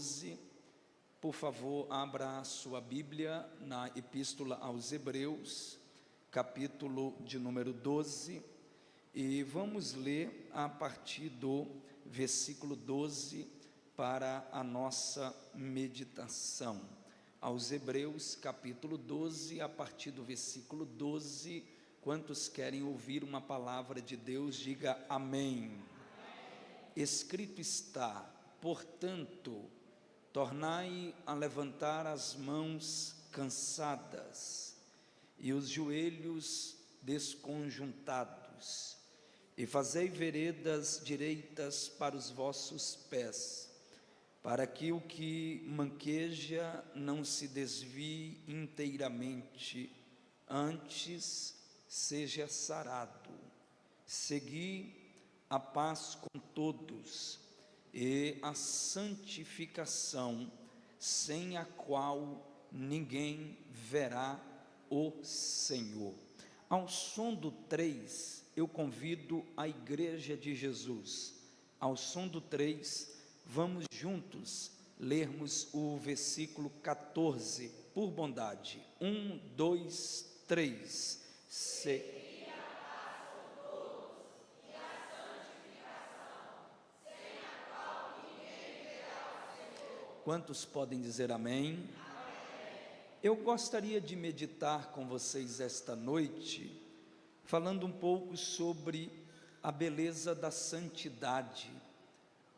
12. Por favor, abra a sua Bíblia na Epístola aos Hebreus, capítulo de número 12, e vamos ler a partir do versículo 12 para a nossa meditação. Aos Hebreus, capítulo 12, a partir do versículo 12, quantos querem ouvir uma palavra de Deus, diga amém. Amém. Escrito está, portanto, tornai a levantar as mãos cansadas e os joelhos desconjuntados, e fazei veredas direitas para os vossos pés, para que o que manqueja não se desvie inteiramente, antes seja sarado. Segui a paz com todos e a santificação, sem a qual ninguém verá o Senhor. Ao som do 3, eu convido a Igreja de Jesus. Ao som do 3, vamos juntos lermos o versículo 14, por bondade. 1, 2, 3. Quantos podem dizer amém? Amém? Eu gostaria de meditar com vocês esta noite, falando um pouco sobre a beleza da santidade,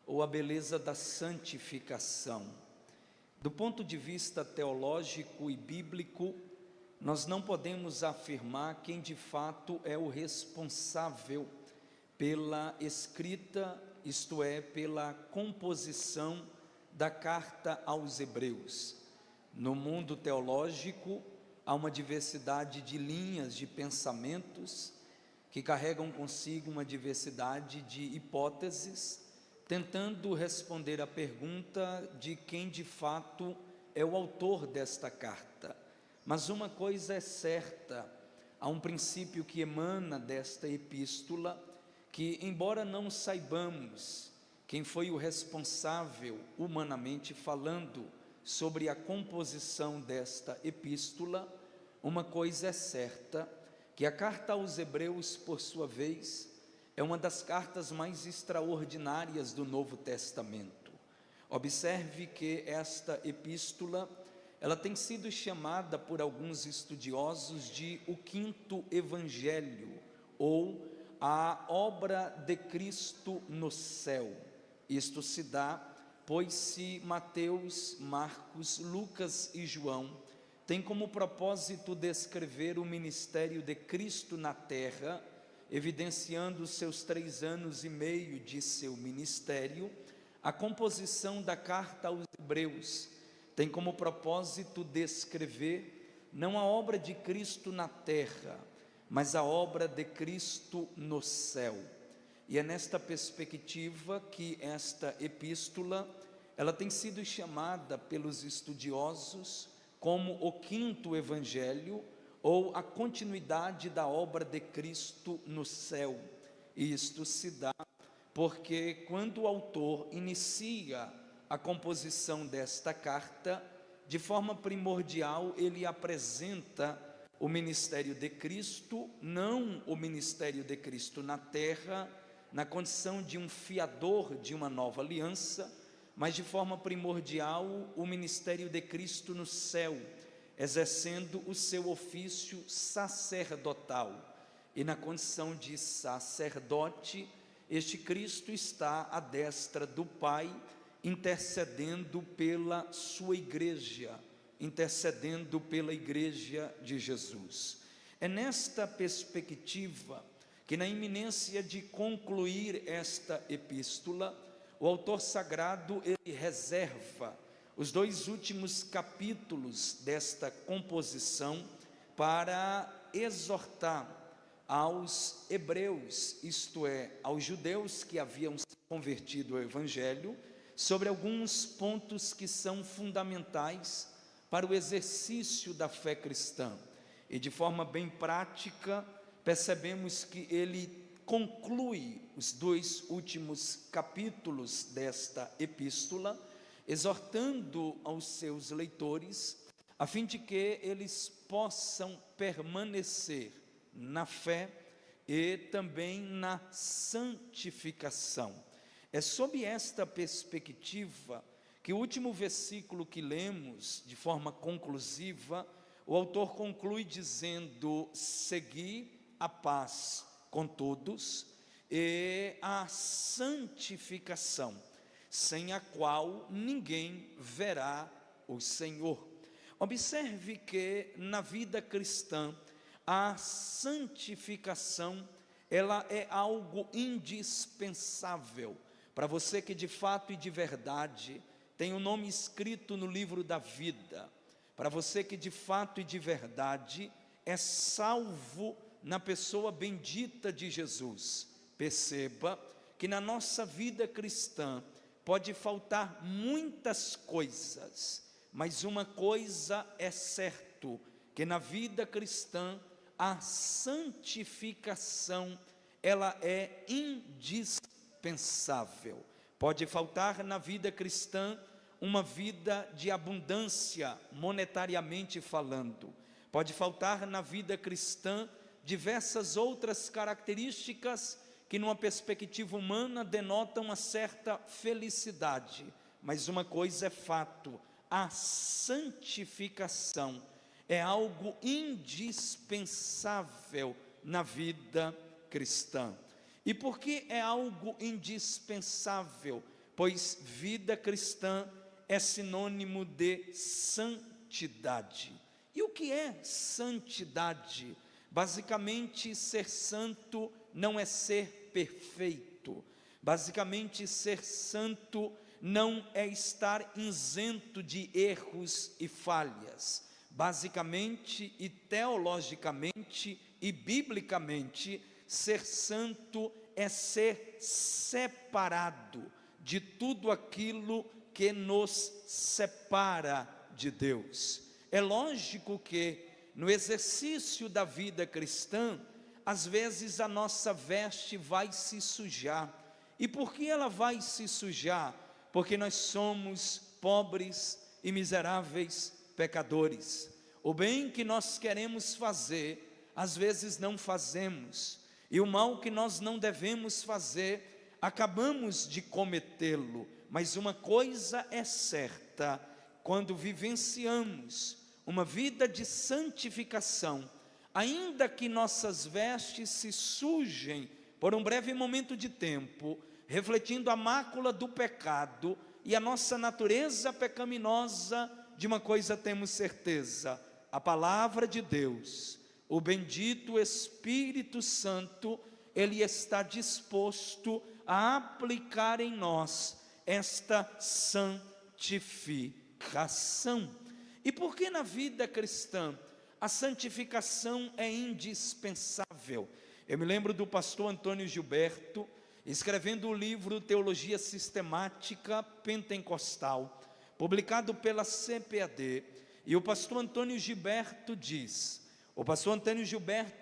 ou a beleza da santificação. Do ponto de vista teológico e bíblico, nós não podemos afirmar quem de fato é o responsável pela escrita, isto é, pela composição da carta aos Hebreus. No mundo teológico, há uma diversidade de linhas de pensamentos que carregam consigo uma diversidade de hipóteses, tentando responder à pergunta de quem de fato é o autor desta carta. Mas uma coisa é certa, há um princípio que emana desta epístola, que embora não saibamos quem foi o responsável, humanamente falando, sobre a composição desta epístola, uma coisa é certa, que a carta aos Hebreus, por sua vez, é uma das cartas mais extraordinárias do Novo Testamento. Observe que esta epístola, ela tem sido chamada por alguns estudiosos de o quinto evangelho, ou a obra de Cristo no céu. Isto se dá, pois se Mateus, Marcos, Lucas e João têm como propósito descrever o ministério de Cristo na terra, evidenciando os seus 3 anos e meio de seu ministério, a composição da carta aos Hebreus tem como propósito descrever não a obra de Cristo na terra, mas a obra de Cristo no céu. E é nesta perspectiva que esta epístola, ela tem sido chamada pelos estudiosos como o quinto evangelho, ou a continuidade da obra de Cristo no céu. E isto se dá porque quando o autor inicia a composição desta carta, de forma primordial ele apresenta o ministério de Cristo, não o ministério de Cristo na terra, na condição de um fiador de uma nova aliança, mas de forma primordial o ministério de Cristo no céu, exercendo o seu ofício sacerdotal. E na condição de sacerdote, este Cristo está à destra do Pai, intercedendo pela sua igreja, intercedendo pela igreja de Jesus. É nesta perspectiva que, na iminência de concluir esta epístola, o autor sagrado ele reserva os 2 últimos capítulos desta composição para exortar aos hebreus, isto é, aos judeus que haviam se convertido ao Evangelho, sobre alguns pontos que são fundamentais para o exercício da fé cristã. E de forma bem prática, percebemos que ele conclui os 2 últimos capítulos desta epístola, exortando aos seus leitores, a fim de que eles possam permanecer na fé e também na santificação. É sob esta perspectiva que o último versículo que lemos, de forma conclusiva, o autor conclui dizendo: segui a paz com todos e a santificação, sem a qual ninguém verá o Senhor. Observe que na vida cristã, a santificação, ela é algo indispensável para você que de fato e de verdade tem o nome escrito no livro da vida, para você que de fato e de verdade é salvo na pessoa bendita de Jesus. Perceba que na nossa vida cristã pode faltar muitas coisas, mas uma coisa é certo, que na vida cristã a santificação, ela é indispensável. Pode faltar na vida cristã uma vida de abundância, monetariamente falando. Pode faltar na vida cristã diversas outras características que numa perspectiva humana denotam uma certa felicidade. Mas uma coisa é fato: a santificação é algo indispensável na vida cristã. E por que é algo indispensável? Pois vida cristã é sinônimo de santidade. E o que é santidade? Basicamente, ser santo não é ser perfeito. Basicamente, ser santo não é estar isento de erros e falhas. Basicamente e teologicamente e biblicamente, ser santo é ser separado de tudo aquilo que nos separa de Deus. É lógico que no exercício da vida cristã, às vezes a nossa veste vai se sujar. E por que ela vai se sujar? Porque nós somos pobres e miseráveis pecadores. O bem que nós queremos fazer, às vezes não fazemos. E o mal que nós não devemos fazer, acabamos de cometê-lo. Mas uma coisa é certa: quando vivenciamos uma vida de santificação, ainda que nossas vestes se sujem por um breve momento de tempo, refletindo a mácula do pecado e a nossa natureza pecaminosa, de uma coisa temos certeza: a palavra de Deus, o bendito Espírito Santo, Ele está disposto a aplicar em nós esta santificação. E por que na vida cristã a santificação é indispensável? Eu me lembro do pastor Antônio Gilberto, escrevendo o livro Teologia Sistemática Pentecostal, publicado pela CPAD, e o pastor Antônio Gilberto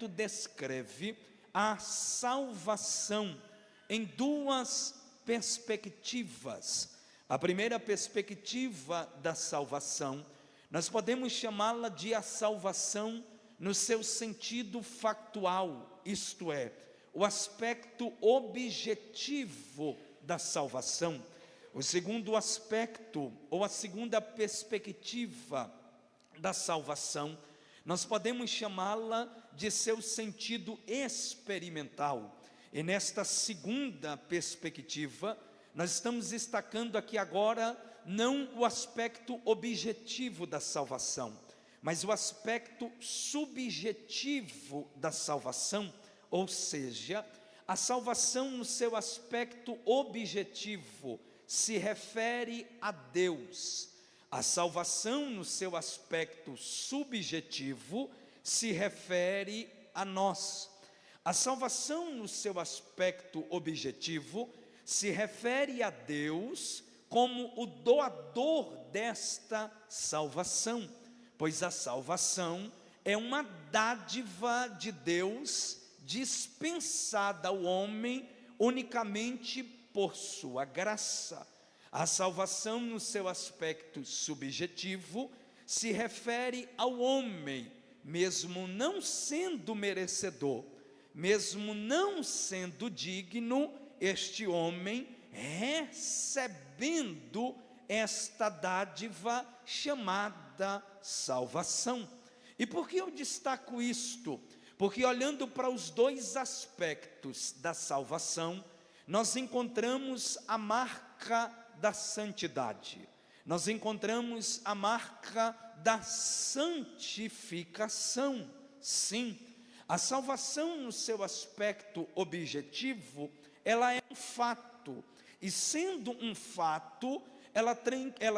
descreve a salvação em duas perspectivas. A primeira perspectiva da salvação, nós podemos chamá-la de a salvação no seu sentido factual, isto é, o aspecto objetivo da salvação. O segundo aspecto, ou a segunda perspectiva da salvação, nós podemos chamá-la de seu sentido experimental. E nesta segunda perspectiva, nós estamos destacando aqui agora não o aspecto objetivo da salvação, mas o aspecto subjetivo da salvação, ou seja, a salvação no seu aspecto objetivo se refere a Deus. A salvação no seu aspecto subjetivo se refere a nós. A salvação no seu aspecto objetivo se refere a Deus como o doador desta salvação, pois a salvação é uma dádiva de Deus dispensada ao homem unicamente por sua graça. A salvação, no seu aspecto subjetivo, se refere ao homem, mesmo não sendo merecedor, mesmo não sendo digno, este homem recebendo esta dádiva chamada salvação. E por que eu destaco isto? Porque olhando para os dois aspectos da salvação, nós encontramos a marca da santidade, nós encontramos a marca da santificação. Sim, a salvação no seu aspecto objetivo, ela é um fato, e sendo um fato, ela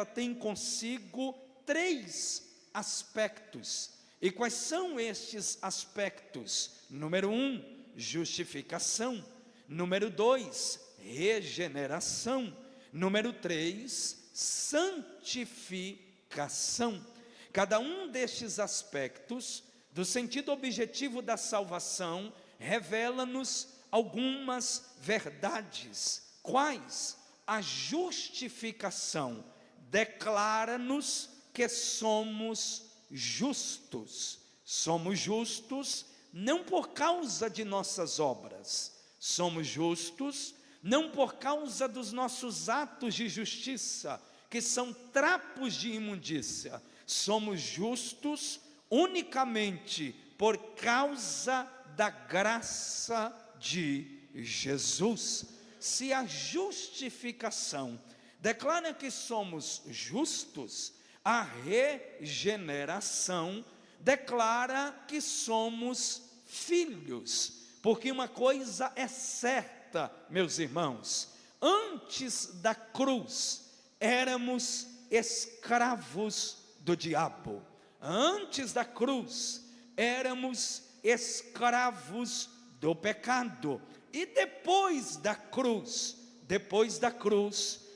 tem consigo 3 aspectos. E quais são estes aspectos? Número 1, justificação. Número 2, regeneração. Número 3, santificação. Cada um destes aspectos, do sentido objetivo da salvação, revela-nos algumas verdades. Quais? A justificação declara-nos que somos justos. Somos justos não por causa de nossas obras, somos justos não por causa dos nossos atos de justiça, que são trapos de imundícia. Somos justos unicamente por causa da graça de Jesus. Se a justificação declara que somos justos, a regeneração declara que somos filhos. Porque uma coisa é certa, meus irmãos: antes da cruz éramos escravos do diabo. Antes da cruz éramos escravos do pecado. E depois da cruz,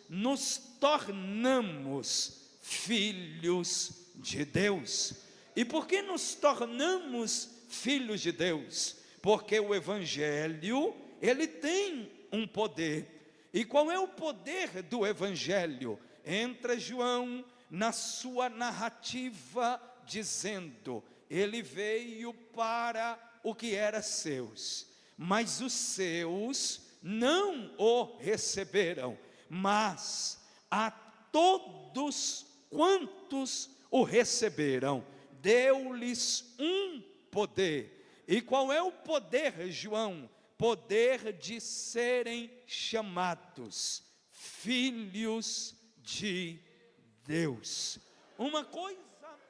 nos tornamos filhos de Deus. E por que nos tornamos filhos de Deus? Porque o Evangelho, ele tem um poder. E qual é o poder do Evangelho? Entra João na sua narrativa dizendo: ele veio para o que era seus, mas os seus não o receberam, mas a todos quantos o receberam, deu-lhes um poder. E qual é o poder, João? Poder de serem chamados filhos de Deus. Uma coisa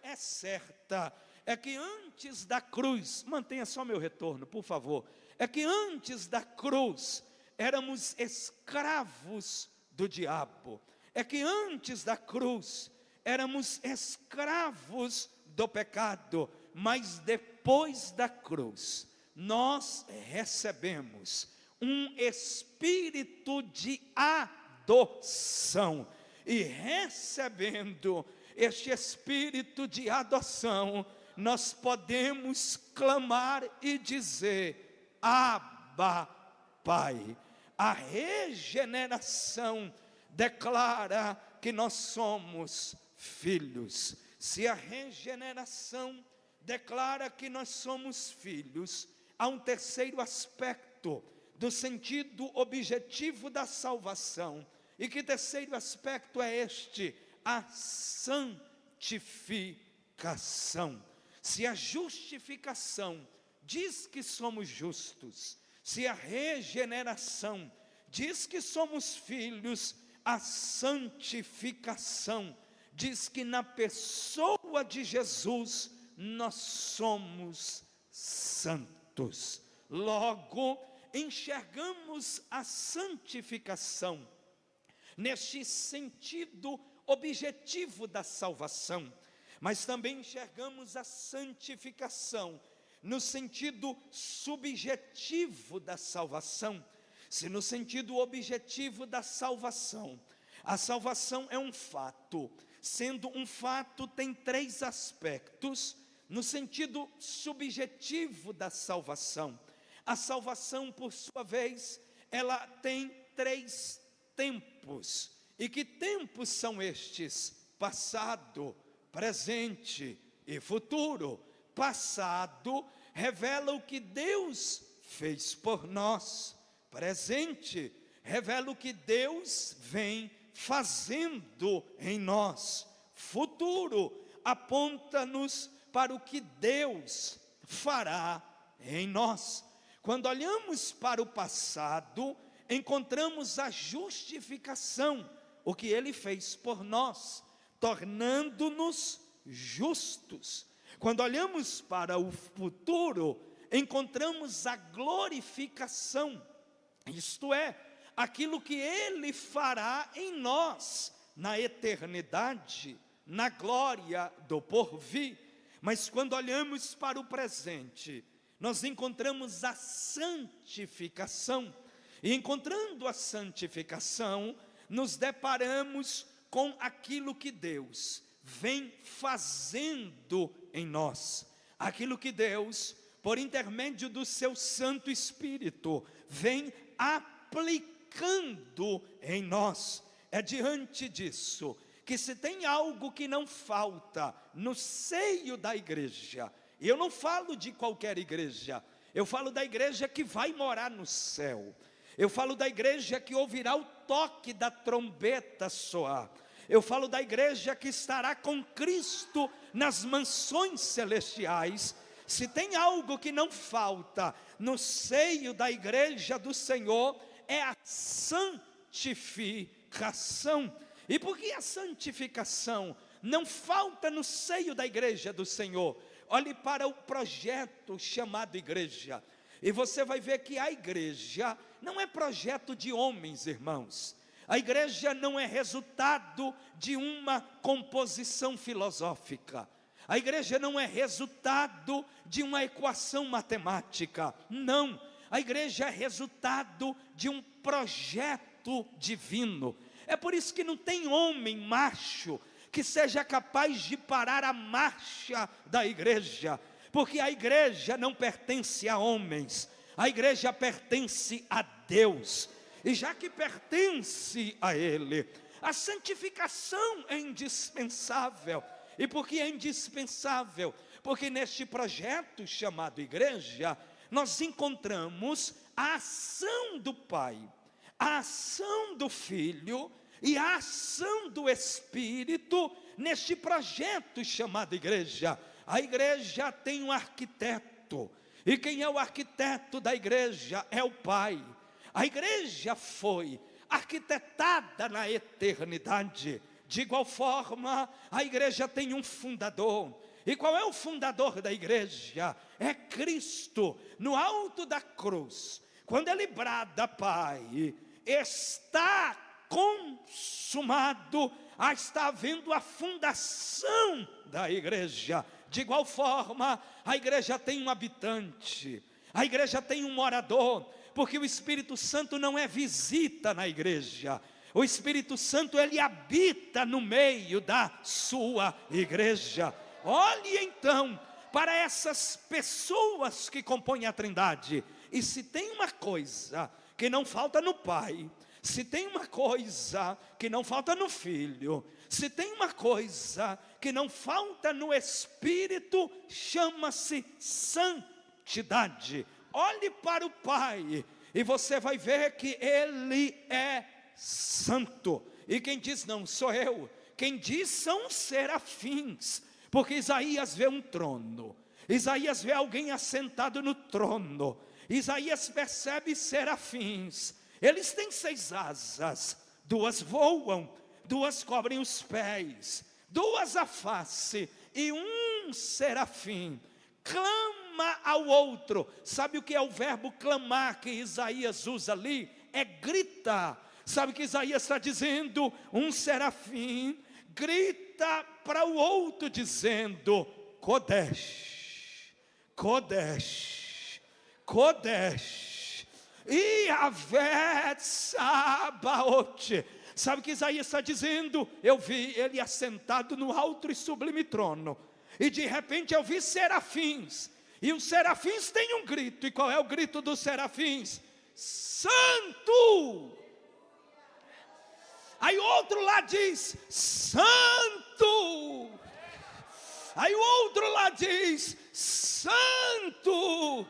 é certa, é que antes da cruz, mantenha só meu retorno, por favor, é que antes da cruz éramos escravos do diabo, é que antes da cruz éramos escravos do pecado, mas depois da cruz nós recebemos um espírito de adoção, e recebendo este espírito de adoção, nós podemos clamar e dizer: Abba, Pai. A regeneração declara que nós somos filhos. Se a regeneração declara que nós somos filhos, há um terceiro aspecto do sentido objetivo da salvação. E que terceiro aspecto é este? A santificação. Se a justificação diz que somos justos, se a regeneração diz que somos filhos, a santificação diz que na pessoa de Jesus nós somos santos. Logo, enxergamos a santificação neste sentido objetivo da salvação, mas também enxergamos a santificação no sentido subjetivo da salvação. Se no sentido objetivo da salvação, a salvação é um fato, sendo um fato tem 3 aspectos. No sentido subjetivo da salvação, a salvação, por sua vez, ela tem 3 tempos. E que tempos são estes? Passado, presente e futuro. Passado revela o que Deus fez por nós. Presente revela o que Deus vem fazendo em nós. Futuro aponta-nos para o que Deus fará em nós. Quando olhamos para o passado, encontramos a justificação, o que Ele fez por nós, tornando-nos justos. Quando olhamos para o futuro, encontramos a glorificação, isto é, aquilo que Ele fará em nós, na eternidade, na glória do porvir. Mas quando olhamos para o presente, nós encontramos a santificação, e encontrando a santificação, nos deparamos com aquilo que Deus vem fazendo em nós, aquilo que Deus, por intermédio do seu Santo Espírito, vem aplicando em nós. É diante disso que se tem algo que não falta no seio da igreja, e eu não falo de qualquer igreja, eu falo da igreja que vai morar no céu, eu falo da igreja que ouvirá o toque da trombeta soar, eu falo da igreja que estará com Cristo nas mansões celestiais. Se tem algo que não falta no seio da igreja do Senhor, é a santificação. E por que a santificação não falta no seio da igreja do Senhor? Olhe para o projeto chamado igreja, e você vai ver que a igreja não é projeto de homens, irmãos. A igreja não é resultado de uma composição filosófica. A igreja não é resultado de uma equação matemática. Não, a igreja é resultado de um projeto divino. É por isso que não tem homem macho que seja capaz de parar a marcha da igreja, porque a igreja não pertence a homens, a igreja pertence a Deus, e já que pertence a Ele, a santificação é indispensável. E por que é indispensável? Porque neste projeto chamado igreja, nós encontramos a ação do Pai, a ação do Filho e a ação do Espírito neste projeto chamado igreja. A igreja tem um arquiteto, e quem é o arquiteto da igreja? É o Pai. A igreja foi arquitetada na eternidade. De igual forma, a igreja tem um fundador. E qual é o fundador da igreja? É Cristo, no alto da cruz. Quando ele brada, Pai, está consumado, está havendo a fundação da igreja. De igual forma, a igreja tem um habitante, a igreja tem um morador, porque o Espírito Santo não é visita na igreja, o Espírito Santo, ele habita no meio da sua igreja. Olhe então para essas pessoas que compõem a Trindade, e se tem uma coisa que não falta no Pai, se tem uma coisa que não falta no Filho, se tem uma coisa que não falta no Espírito, chama-se santidade. Olhe para o Pai e você vai ver que Ele é santo. E quem diz não sou eu, quem diz são os serafins, porque Isaías vê um trono, Isaías vê alguém assentado no trono, Isaías percebe serafins. Eles têm 6 asas, 2 voam, 2 cobrem os pés, 2 a face, e um serafim clama ao outro. Sabe o que é o verbo clamar que Isaías usa ali? É gritar. Sabe o que Isaías está dizendo? Um serafim grita para o outro dizendo: Kodesh, Kodesh, Kodesh, Yahvé Tsabaoth. Sabe o que Isaías está dizendo? Eu vi ele assentado no alto e sublime trono, e de repente eu vi serafins, e os serafins têm um grito. E qual é o grito dos serafins? Santo! Aí outro lá diz: santo. Aí o outro lá diz: santo.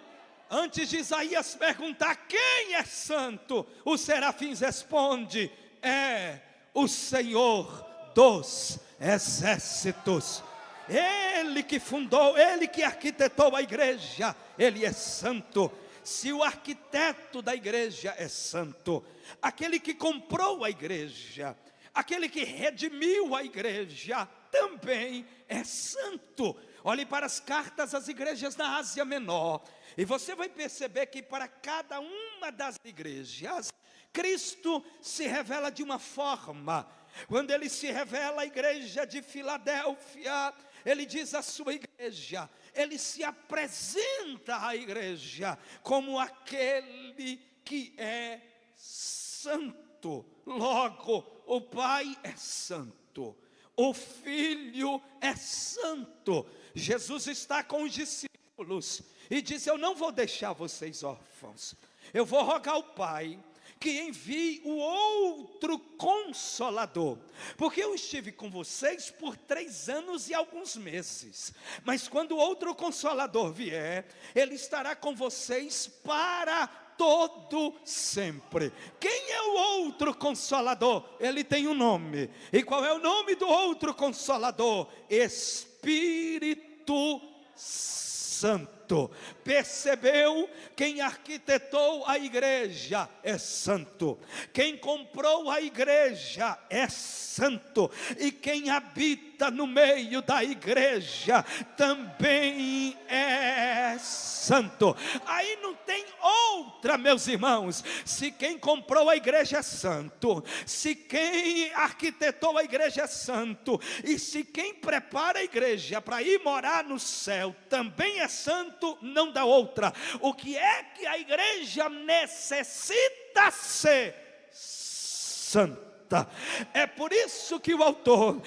Antes de Isaías perguntar quem é santo, os serafins respondem: é o Senhor dos exércitos. Ele que fundou, ele que arquitetou a igreja, ele é santo. Se o arquiteto da igreja é santo, aquele que comprou a igreja, aquele que redimiu a igreja, também é santo. Olhe para as cartas às igrejas na Ásia Menor, e você vai perceber que para cada uma das igrejas, Cristo se revela de uma forma. Quando ele se revela à igreja de Filadélfia, ele diz à sua igreja, ele se apresenta à igreja como aquele que é santo. Logo, o Pai é santo, o Filho é santo. Jesus está com os discípulos e diz: eu não vou deixar vocês órfãos, eu vou rogar ao Pai que envie o outro Consolador, porque eu estive com vocês por 3 anos e alguns meses, mas quando o outro Consolador vier, ele estará com vocês para todo sempre. Quem é o outro Consolador? Ele tem um nome. E qual é o nome do outro Consolador? Espírito Santo. Percebeu? Quem arquitetou a igreja é santo, quem comprou a igreja é santo, e quem habita no meio da igreja também é santo. Aí não tem outra, meus irmãos. Se quem comprou a igreja é santo, se quem arquitetou a igreja é santo, e se quem prepara a igreja para ir morar no céu também é santo, não dá outra. O que é que a igreja necessita ser? Santa. É por isso que o autor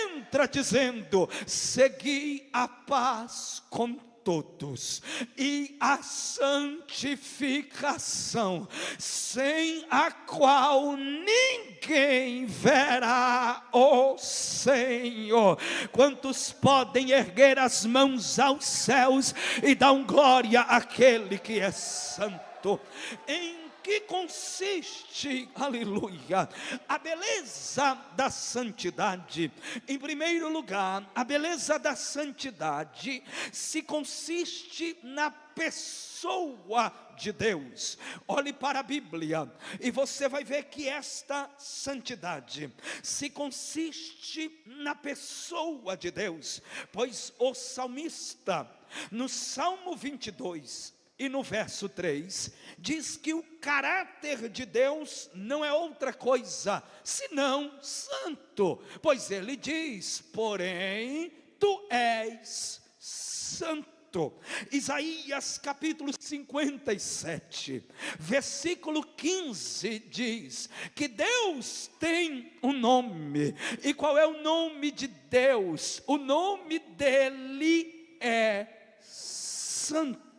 entra dizendo: segui a paz com todos e a santificação, sem a qual ninguém verá o Senhor. Quantos podem erguer as mãos aos céus e dar glória àquele que é santo? Em que consiste, aleluia, a beleza da santidade? Em primeiro lugar, a beleza da santidade se consiste na pessoa de Deus. Olhe para a Bíblia e você vai ver que esta santidade se consiste na pessoa de Deus, pois o salmista, no Salmo 22 e no verso 3, diz que o caráter de Deus não é outra coisa senão santo, pois ele diz: porém tu és santo. Isaías capítulo 57, versículo 15 diz que Deus tem um nome. E qual é o nome de Deus? O nome dele é santo.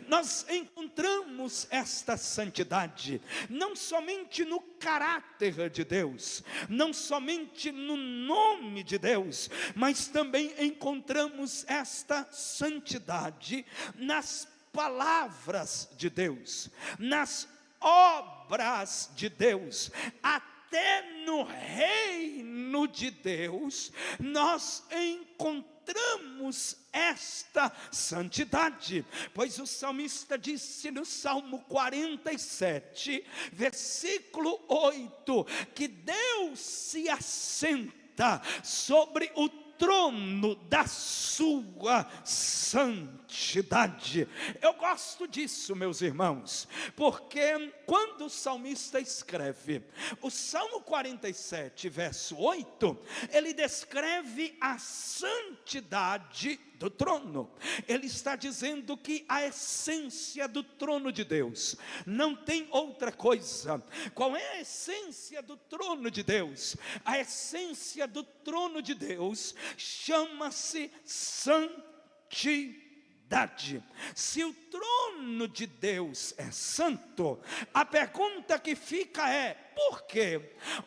Nós encontramos esta santidade não somente no caráter de Deus, não somente no nome de Deus, mas também encontramos esta santidade nas palavras de Deus, nas obras de Deus. Até no reino de Deus nós encontramos esta santidade, pois o salmista disse no Salmo 47, versículo 8, que Deus se assenta sobre o trono da sua santidade. Eu gosto disso, meus irmãos, porque quando o salmista escreve o Salmo 47, verso 8, ele descreve a santidade do trono. Ele está dizendo que a essência do trono de Deus não tem outra coisa. Qual é a essência do trono de Deus? A essência do trono de Deus chama-se santidade. Se o trono de Deus é santo, a pergunta que fica é: Por quê?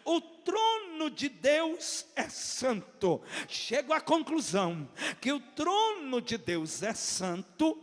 O trono de Deus é santo. Chego à conclusão que o trono de Deus é santo